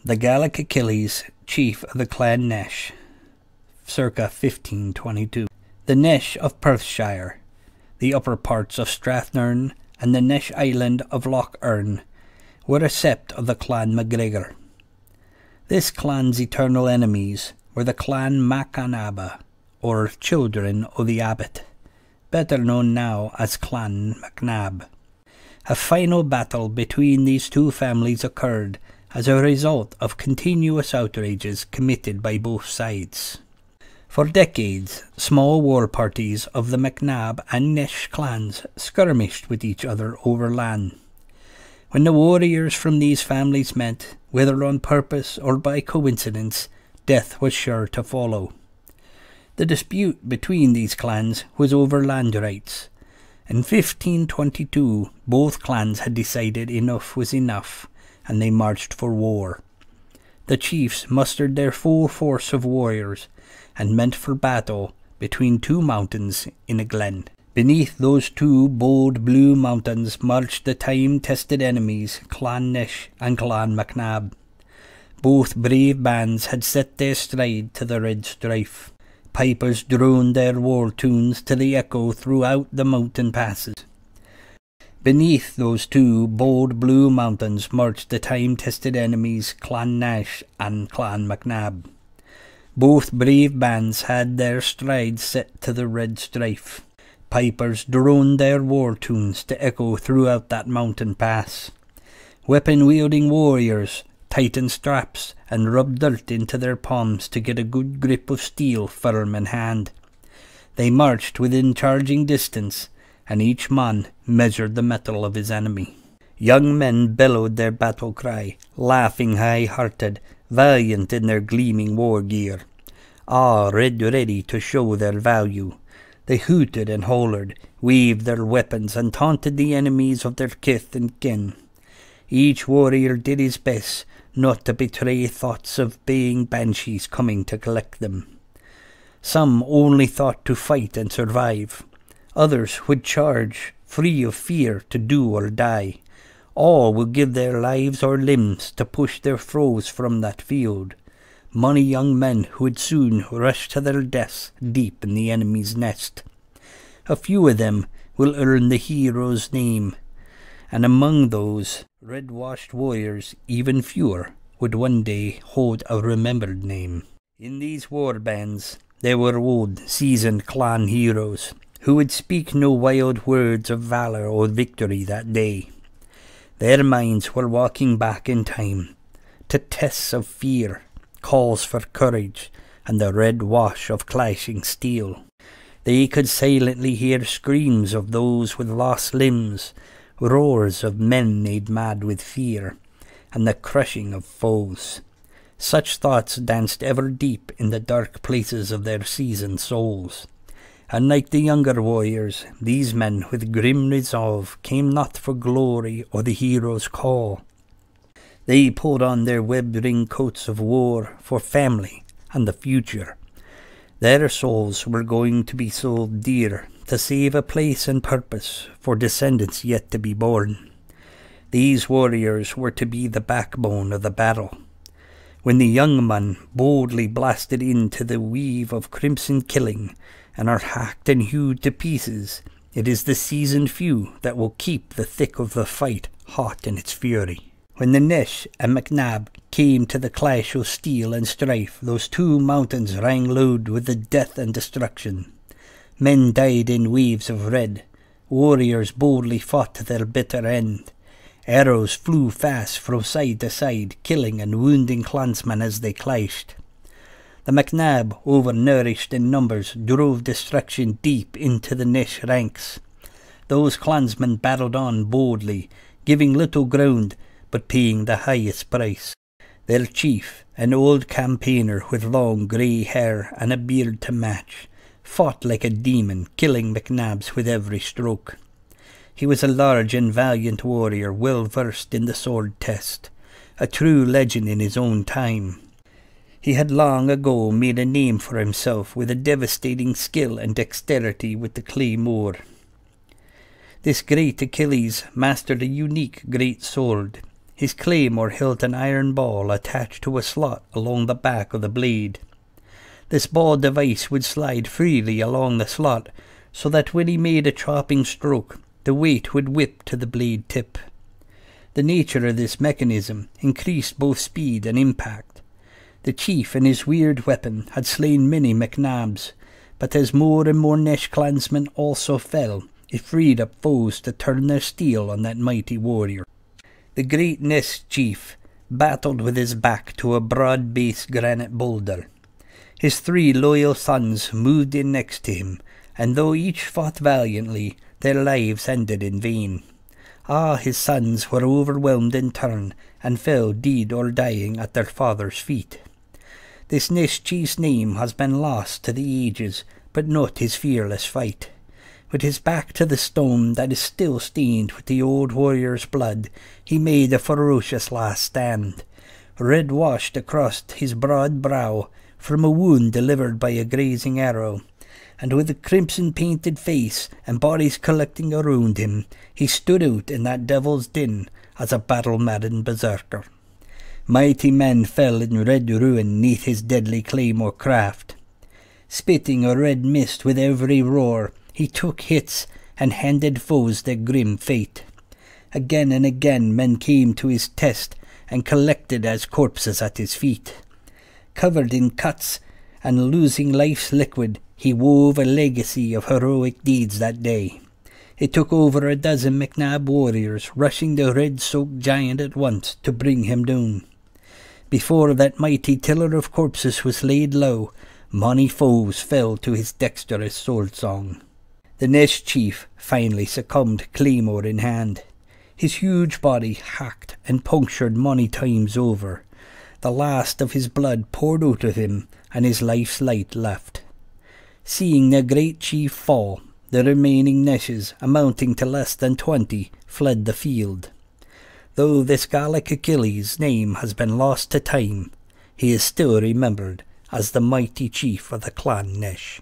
the Gallic Achilles, chief of the clan Neish, circa 1522. The Neish of Perthshire, the upper parts of Strathnairn, and the Neish island of Loch Earn were a sept of the clan MacGregor. This clan's eternal enemies were the clan MacNab, or children of the abbot, better known now as clan MacNab. A final battle between these two families occurred as a result of continuous outrages committed by both sides. For decades, small war parties of the MacNab and Neish clans skirmished with each other over land. When the warriors from these families met, whether on purpose or by coincidence, death was sure to follow. The dispute between these clans was over land rights. In 1522, both clans had decided enough was enough, and they marched for war. The chiefs mustered their full force of warriors and meant for battle between two mountains in a glen. Beneath those two bold blue mountains marched the time-tested enemies, Clan Neish and Clan MacNab. Both brave bands had set their stride to the red strife. Pipers droned their war tunes till they echo throughout the mountain passes. Beneath those two bold blue mountains marched the time-tested enemies, Clan Neish and Clan MacNab. Both brave bands had their strides set to the red strife. Pipers droned their war tunes to echo throughout that mountain pass. Weapon-wielding warriors tightened straps and rubbed dirt into their palms to get a good grip of steel firm in hand. They marched within charging distance, and each man measured the mettle of his enemy. Young men bellowed their battle cry, laughing high-hearted, valiant in their gleaming war gear. Ready to show their value. They hooted and hollered, waved their weapons, and taunted the enemies of their kith and kin. Each warrior did his best not to betray thoughts of baying banshees coming to collect them. Some only thought to fight and survive. Others would charge, free of fear to do or die. All would give their lives or limbs to push their foes from that field. Many young men who would soon rush to their deaths deep in the enemy's nest. A few of them will earn the hero's name, and among those red-washed warriors even fewer would one day hold a remembered name. In these war bands there were old, seasoned clan heroes who would speak no wild words of valour or victory that day. Their minds were walking back in time to tests of fear, calls for courage, and the red wash of clashing steel. They could silently hear screams of those with lost limbs, roars of men made mad with fear, and the crushing of foes. Such thoughts danced ever deep in the dark places of their seasoned souls. And like the younger warriors, these men with grim resolve came not for glory or the hero's call. They pulled on their web-ringed coats of war for family and the future. Their souls were going to be sold dear to save a place and purpose for descendants yet to be born. These warriors were to be the backbone of the battle. When the young man boldly blasted into the weave of crimson killing and are hacked and hewed to pieces, it is the seasoned few that will keep the thick of the fight hot in its fury. When the Neish and MacNab came to the clash of steel and strife, those two mountains rang loud with the death and destruction. Men died in waves of red. Warriors boldly fought to their bitter end. Arrows flew fast from side to side, killing and wounding clansmen as they clashed. The MacNab, overnourished in numbers, drove destruction deep into the Neish ranks. Those clansmen battled on boldly, giving little ground, but paying the highest price. Their chief, an old campaigner with long grey hair and a beard to match, fought like a demon, killing MacNabs with every stroke. He was a large and valiant warrior, well versed in the sword test, a true legend in his own time. He had long ago made a name for himself with a devastating skill and dexterity with the claymore. This great Achilles mastered a unique great sword. His claymore hilt an iron ball attached to a slot along the back of the blade. This ball device would slide freely along the slot, so that when he made a chopping stroke, the weight would whip to the blade tip. The nature of this mechanism increased both speed and impact. The chief and his weird weapon had slain many MacNabs, but as more and more Neish clansmen also fell, it freed up foes to turn their steel on that mighty warrior. The great Neish chief battled with his back to a broad-based granite boulder. His 3 loyal sons moved in next to him, and though each fought valiantly, their lives ended in vain. His sons were overwhelmed in turn, and fell dead or dying at their father's feet. This Neish chief's name has been lost to the ages, but not his fearless fight. With his back to the stone that is still stained with the old warrior's blood, he made a ferocious last stand. Red washed across his broad brow from a wound delivered by a grazing arrow, and with a crimson-painted face and bodies collecting around him, he stood out in that devil's den as a battle-maddened berserker. Mighty men fell in red ruin neath his deadly claymore craft. Spitting a red mist with every roar, he took hits and handed foes their grim fate. Again and again men came to his test and collected as corpses at his feet. Covered in cuts and losing life's liquid, he wove a legacy of heroic deeds that day. It took over a dozen MacNab warriors rushing the red-soaked giant at once to bring him down. Before that mighty tiller of corpses was laid low, many foes fell to his dexterous sword-song. The Neish chief finally succumbed, claymore in hand. His huge body hacked and punctured many times over. The last of his blood poured out of him, and his life's light left. Seeing the great chief fall, the remaining Neishes, amounting to less than 20, fled the field. Though this Gallic Achilles' name has been lost to time, he is still remembered as the mighty chief of the clan Neish.